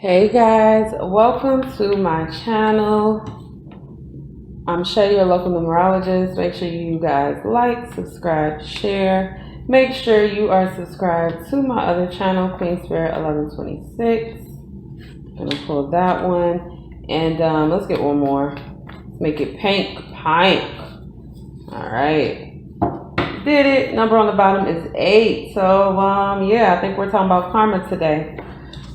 Hey guys, welcome to my channel. I'm Shay, your local numerologist. Make sure you guys like, subscribe, share. Make sure you are subscribed to my other channel, Queen Spirit 1126. I'm gonna pull that one, and let's get one more. Let's make it pink. All right, did it. Number on the bottom is 8. So yeah, I think we're talking about karma today.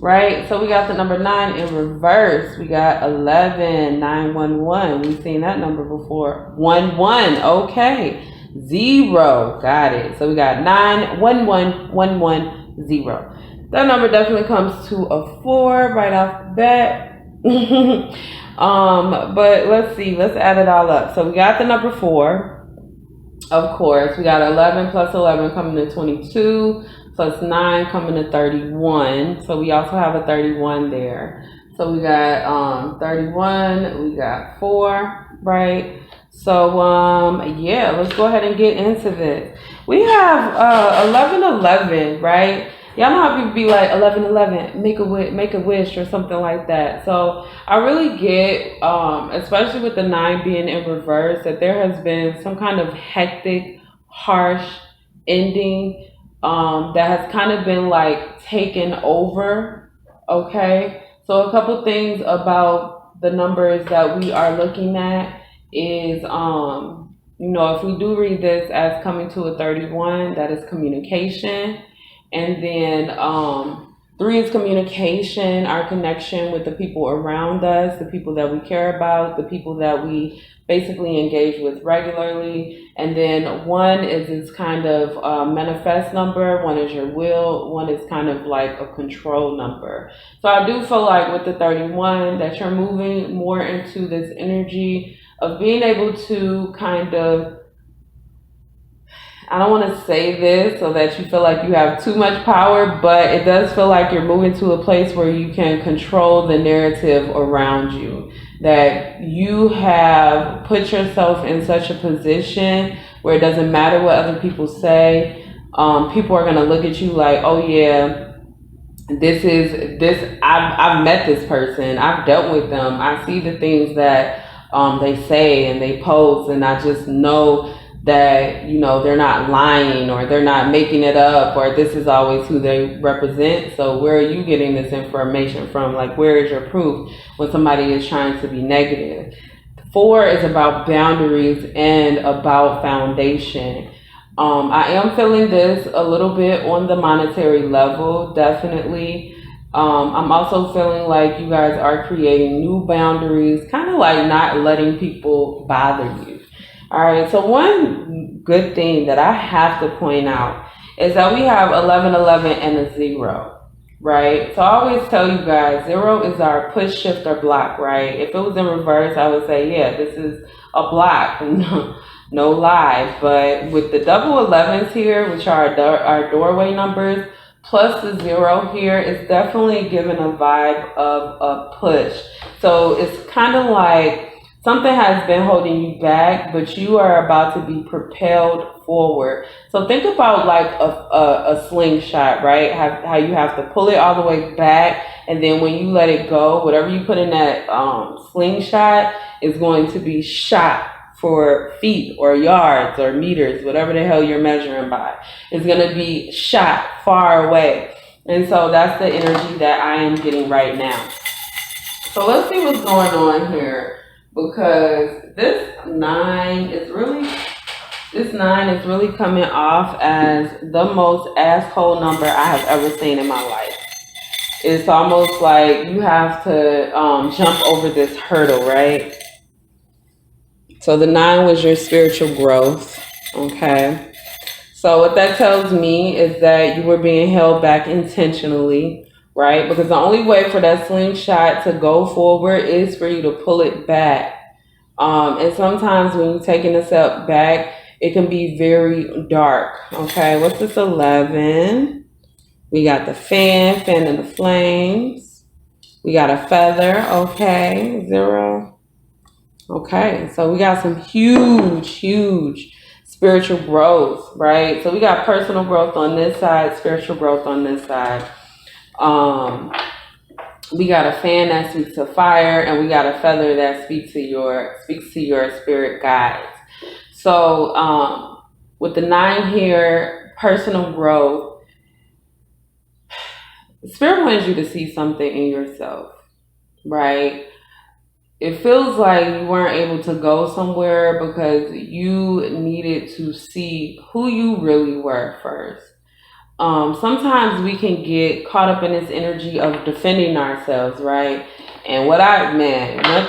Right, so we got the number 9 in reverse. We got 11, 911. We've seen that number before. 11, okay. 0, got it. So we got 9, 1, 1, 1, 1, 0. That number definitely comes to a 4 right off the bat. But let's see, let's add it all up. So we got the number 4, of course. We got 11 plus 11 coming to 22. Plus 9 coming to 31. So we also have a 31 there. So we got 31, we got 4, right? So yeah, let's go ahead and get into this. We have 1111, right? Y'all know how people be like 1111, make a wish or something like that. So I really get, especially with the 9 being in reverse, that there has been some kind of hectic, harsh ending that has kind of been like taken over. Okay, so a couple things about the numbers that we are looking at is if we do read this as coming to a 31, that is communication. And then 3 is communication, our connection with the people around us, the people that we care about, the people that we basically engage with regularly. And then 1 is this kind of manifest number. 1 is your will. 1 is kind of like a control number. So I do feel like with the 31 that you're moving more into this energy of being able to kind of, I don't want to say this so that you feel like you have too much power, but it does feel like you're moving to a place where you can control the narrative around you. That you have put yourself in such a position where it doesn't matter what other people say. People are going to look at you like, oh yeah, I've met this person. I've dealt with them. I see the things that they say and they post, and I just know that, they're not lying or they're not making it up, or this is always who they represent. So where are you getting this information from? Like, where is your proof when somebody is trying to be negative? 4 is about boundaries and about foundation. I am feeling this a little bit on the monetary level, definitely. I'm also feeling like you guys are creating new boundaries, kind of like not letting people bother you. All right, so one good thing that I have to point out is that we have 1111 and a 0, right? So I always tell you guys, 0 is our push, shift, or block, right? If it was in reverse, I would say, yeah, this is a block, no lie. But with the double 11s here, which are our doorway numbers, plus the 0 here, is definitely giving a vibe of a push. So it's kind of like something has been holding you back, but you are about to be propelled forward. So think about like a slingshot, right? How you have to pull it all the way back, and then when you let it go, whatever you put in that slingshot is going to be shot for feet or yards or meters, whatever the hell you're measuring by. It's going to be shot far away. And so that's the energy that I am getting right now. So let's see what's going on here. Because this 9 is really coming off as the most asshole number I have ever seen in my life. It's almost like you have to jump over this hurdle, right? So the 9 was your spiritual growth, okay? So what that tells me is that you were being held back intentionally, right? Because the only way for that slingshot to go forward is for you to pull it back. And sometimes when you're taking a step back, it can be very dark. Okay, what's this 11? We got the fan in the flames. We got a feather, okay, 0. Okay, so we got some huge spiritual growth, right? So we got personal growth on this side, spiritual growth on this side. We got a fan that speaks to fire, and we got a feather that speaks to your spirit guides. So with the 9 here, personal growth, spirit wants you to see something in yourself, right? It feels like you weren't able to go somewhere because you needed to see who you really were first. Sometimes we can get caught up in this energy of defending ourselves, right? And one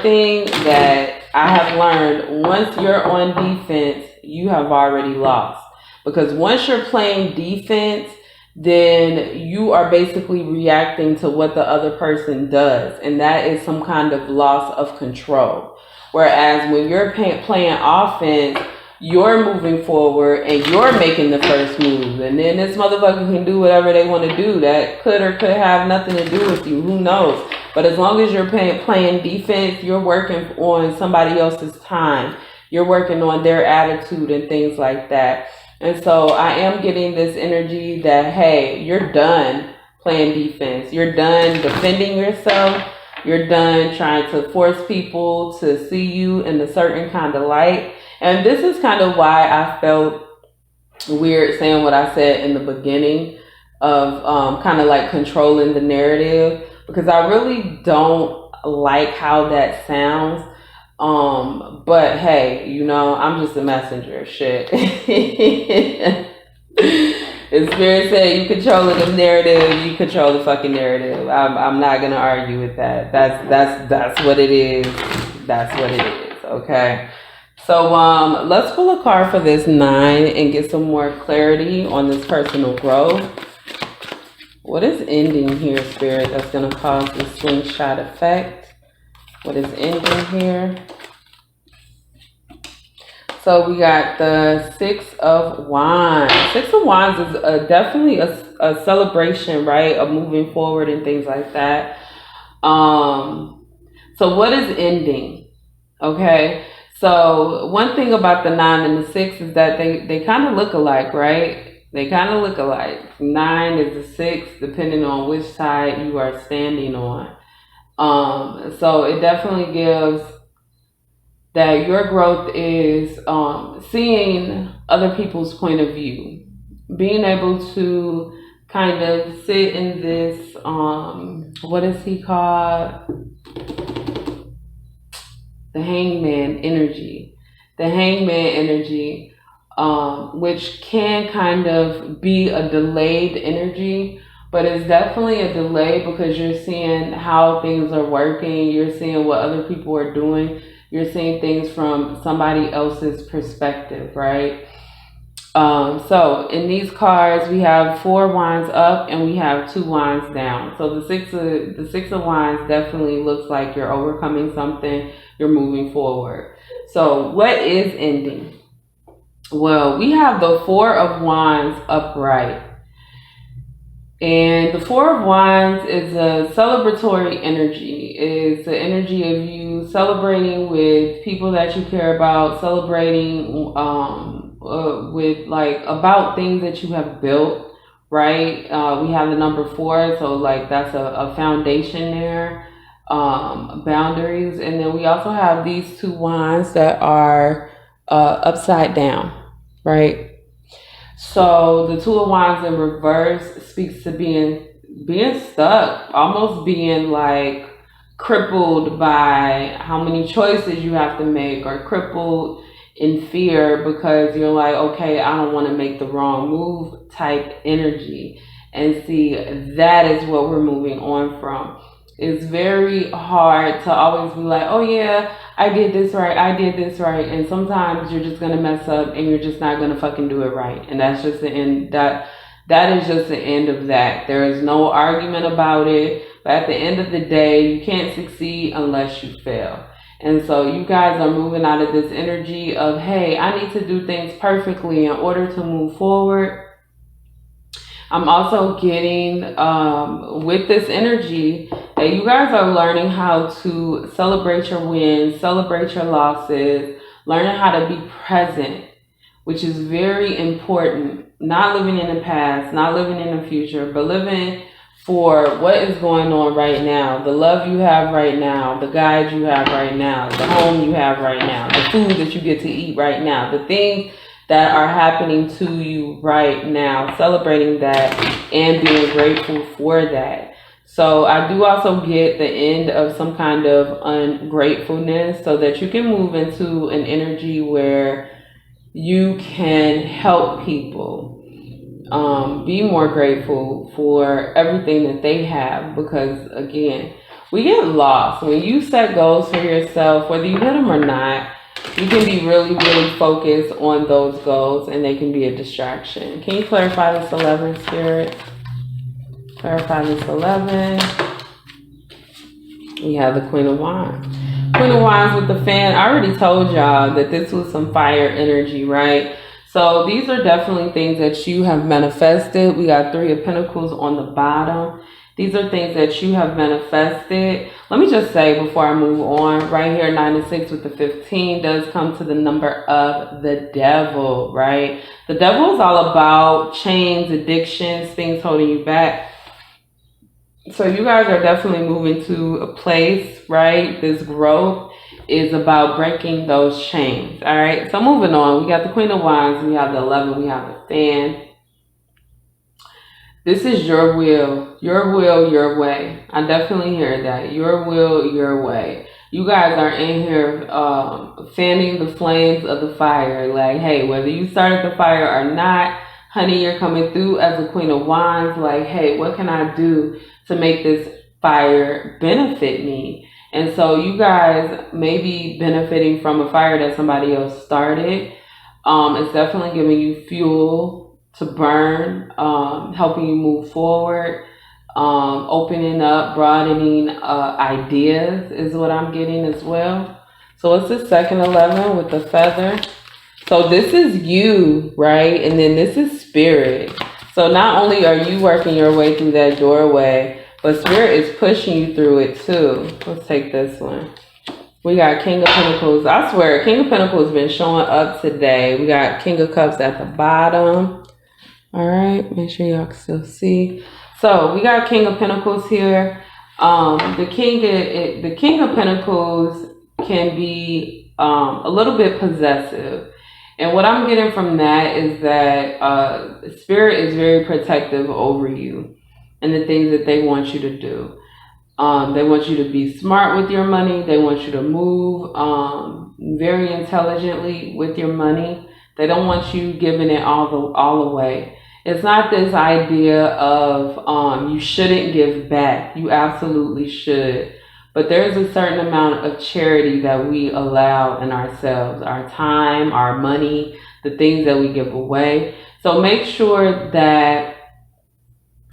thing that I have learned, once you're on defense, you have already lost. Because once you're playing defense, then you are basically reacting to what the other person does. And that is some kind of loss of control. Whereas when you're playing offense, you're moving forward and you're making the first move. And then this motherfucker can do whatever they want to do. That could or could have nothing to do with you. Who knows? But as long as you're playing defense, you're working on somebody else's time. You're working on their attitude and things like that. And so I am getting this energy that, hey, you're done playing defense. You're done defending yourself. You're done trying to force people to see you in a certain kind of light. And this is kind of why I felt weird saying what I said in the beginning of kind of like controlling the narrative, because I really don't like how that sounds. But hey, I'm just a messenger. Shit. If Spirit said you control the narrative, you control the fucking narrative. I'm not gonna argue with that. That's what it is. That's what it is. Okay. So let's pull a card for this 9 and get some more clarity on this personal growth. What is ending here, Spirit, that's going to cause the slingshot effect? What is ending here? So we got the 6 of Wands. 6 of Wands is definitely a celebration, right? Of moving forward and things like that. So what is ending? Okay. So one thing about the 9 and the 6 is that they kind of look alike, right? They kind of look alike. 9 is the 6, depending on which side you are standing on. So it definitely gives that your growth is seeing other people's point of view, being able to kind of sit in this, what is he called? The hangman energy. The hangman energy, which can kind of be a delayed energy, but it's definitely a delay because you're seeing how things are working. You're seeing what other people are doing. You're seeing things from somebody else's perspective, right? So in these cards, we have 4 wands up and we have 2 wands down. So the six of wands definitely looks like you're overcoming something. You're moving forward. So what is ending? Well, we have the 4 of wands upright. And the 4 of wands is a celebratory energy. It's the energy of you celebrating with people that you care about, celebrating with like about things that you have built, right? We have the number 4, so like that's a foundation there. Boundaries, and then we also have these 2 wands that are upside down, right? So the 2 of wands in reverse speaks to being stuck, almost being like crippled by how many choices you have to make, or crippled in fear because you're like, okay, I don't want to make the wrong move type energy. And see, that is what we're moving on from. It's very hard to always be like, oh yeah, I did this right, and sometimes you're just gonna mess up and you're just not gonna fucking do it right, and that's just the end. That is just the end of that. There is no argument about it, but at the end of the day, you can't succeed unless you fail. And so you guys are moving out of this energy of, hey, I need to do things perfectly in order to move forward. I'm also getting with this energy that you guys are learning how to celebrate your wins, celebrate your losses, learning how to be present, which is very important. Not living in the past, not living in the future, but living for what is going on right now, the love you have right now, the guide you have right now, the home you have right now, the food that you get to eat right now, the things that are happening to you right now, celebrating that and being grateful for that. So I do also get the end of some kind of ungratefulness so that you can move into an energy where you can help people. Be more grateful for everything that they have, because again, we get lost when you set goals for yourself, whether you hit them or not. You can be really, really focused on those goals and they can be a distraction. Can you clarify this 11, Spirit? Clarify this 11. We have the Queen of Wands. Queen of Wands with the fan. I already told y'all that this was some fire energy, right? So these are definitely things that you have manifested. We got 3 of Pentacles on the bottom. These are things that you have manifested. Let me just say before I move on, right here, 9 and 6 with the 15 does come to the number of the devil, right? The devil is all about chains, addictions, things holding you back. So you guys are definitely moving to a place, right? This growth is about breaking those chains, all right? So moving on, we got the Queen of Wands, we have the 11, we have the fan. This is your will, your way. I definitely hear that. Your will, your way. You guys are in here fanning the flames of the fire. Like, hey, whether you started the fire or not, honey, you're coming through as a Queen of Wands. Like, hey, what can I do to make this fire benefit me? And so you guys may be benefiting from a fire that somebody else started. It's definitely giving you fuel to burn, helping you move forward, opening up, broadening ideas is what I'm getting as well. So it's the second 11 with the feather. So this is you, right? And then this is spirit. So not only are you working your way through that doorway, but spirit is pushing you through it too. Let's take this one. We got King of Pentacles. I swear, King of Pentacles has been showing up today. We got King of Cups at the bottom. All right, make sure y'all can still see. So we got King of Pentacles here. The King of Pentacles can be a little bit possessive. And what I'm getting from that is that spirit is very protective over you and the things that they want you to do. They want you to be smart with your money. They want you to move very intelligently with your money. They don't want you giving it all away. It's not this idea of you shouldn't give back. You absolutely should. But there's a certain amount of charity that we allow in ourselves, our time, our money, the things that we give away. So make sure that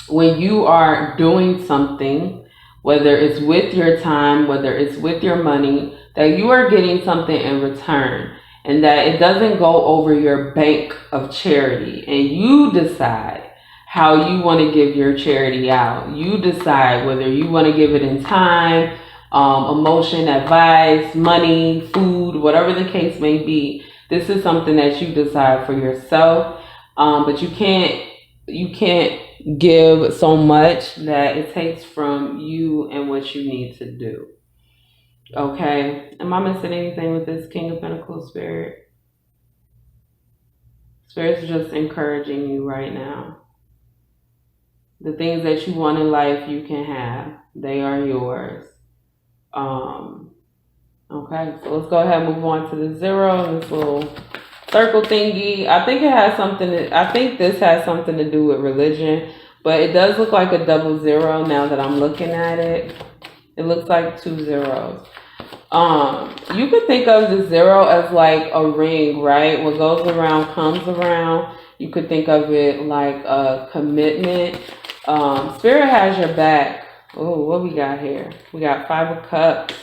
when you are doing something, whether it's with your time, whether it's with your money, that you are getting something in return. And that it doesn't go over your bank of charity. And you decide how you want to give your charity out. You decide whether you want to give it in time, emotion, advice, money, food, whatever the case may be. This is something that you decide for yourself. But you can't give so much that it takes from you and what you need to do. Okay, am I missing anything with this King of Pentacles, Spirit? Spirit's just encouraging you right now. The things that you want in life, you can have. They are yours. Okay, so let's go ahead and move on to the 0, this little circle thingy. I think this has something to do with religion, but it does look like a double 0 now that I'm looking at it. It looks like 2 zeros. You could think of the 0 as like a ring, right? What goes around comes around. You could think of it like a commitment. Spirit has your back. Oh, what we got here? We got 5 of Cups.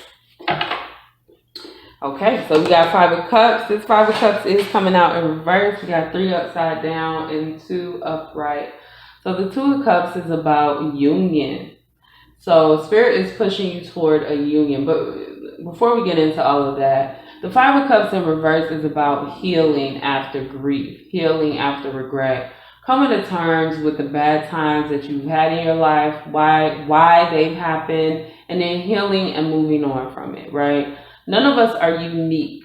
Okay, so we got 5 of Cups. This 5 of Cups is coming out in reverse. We got 3 upside down and 2 upright. So the 2 of Cups is about union. So Spirit is pushing you toward a union. But before we get into all of that, the 5 of Cups in reverse is about healing after grief, healing after regret, coming to terms with the bad times that you've had in your life, why they've happened, and then healing and moving on from it, right? None of us are unique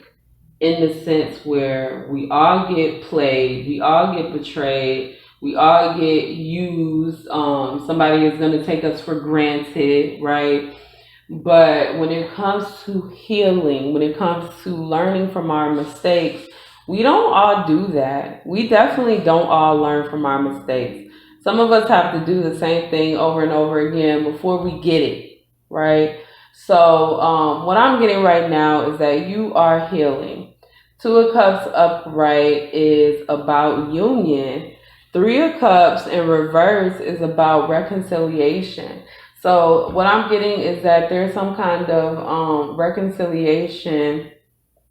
in the sense where we all get played, we all get betrayed, we all get used. Somebody is going to take us for granted, right? But when it comes to healing, when it comes to learning from our mistakes, we don't all do that. We definitely don't all learn from our mistakes. Some of us have to do the same thing over and over again before we get it, right? So what I'm getting right now is that you are healing. Two of Cups upright is about union. Three of Cups in reverse is about reconciliation. So what I'm getting is that there's some kind of reconciliation.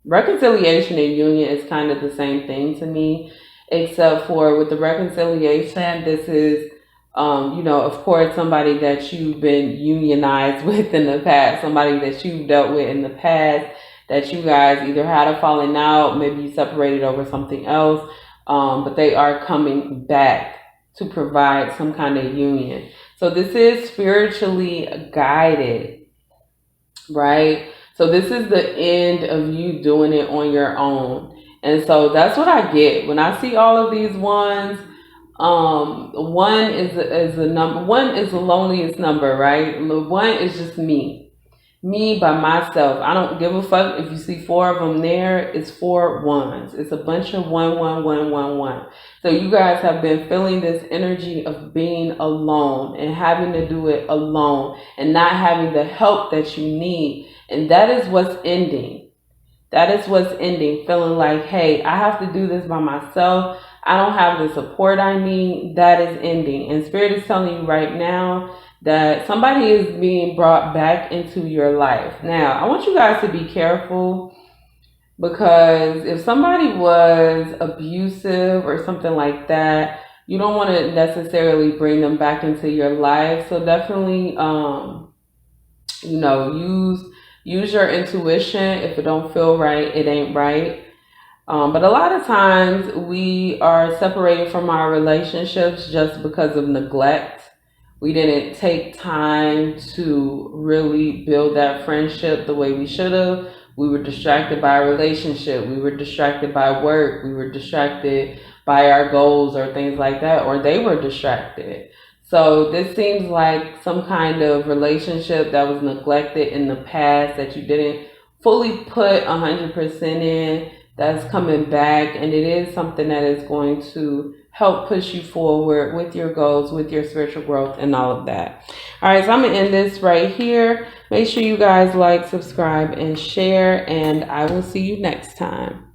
Reconciliation and union is kind of the same thing to me, except for with the reconciliation, this is, of course, somebody that you've been unionized with in the past, somebody that you've dealt with in the past, that you guys either had a falling out, maybe you separated over something else, but they are coming back to provide some kind of union. So this is spiritually guided, right? So this is the end of you doing it on your own. And so that's what I get when I see all of these ones. One is the number. One is the loneliest number, right? One is just me by myself. I don't give a fuck if you see four of them there. It's 4 ones. It's a bunch of 1 1 1 1 1. So you guys have been feeling this energy of being alone and having to do it alone and not having the help that you need. And that is what's ending. That is what's ending. Feeling like, hey, I have to do this by myself. I don't have the support I need. That is ending. And Spirit is telling you right now that somebody is being brought back into your life. Now, I want you guys to be careful, because if somebody was abusive or something like that, you don't want to necessarily bring them back into your life. So definitely, use your intuition. If it don't feel right, it ain't right. But a lot of times we are separated from our relationships just because of neglect. We didn't take time to really build that friendship the way we should have. We were distracted by a relationship. We were distracted by work. We were distracted by our goals or things like that, or they were distracted. So this seems like some kind of relationship that was neglected in the past that you didn't fully put 100% in, that's coming back, and it is something that is going to help push you forward with your goals, with your spiritual growth, and all of that. All right, so I'm going to end this right here. Make sure you guys like, subscribe, and share, and I will see you next time.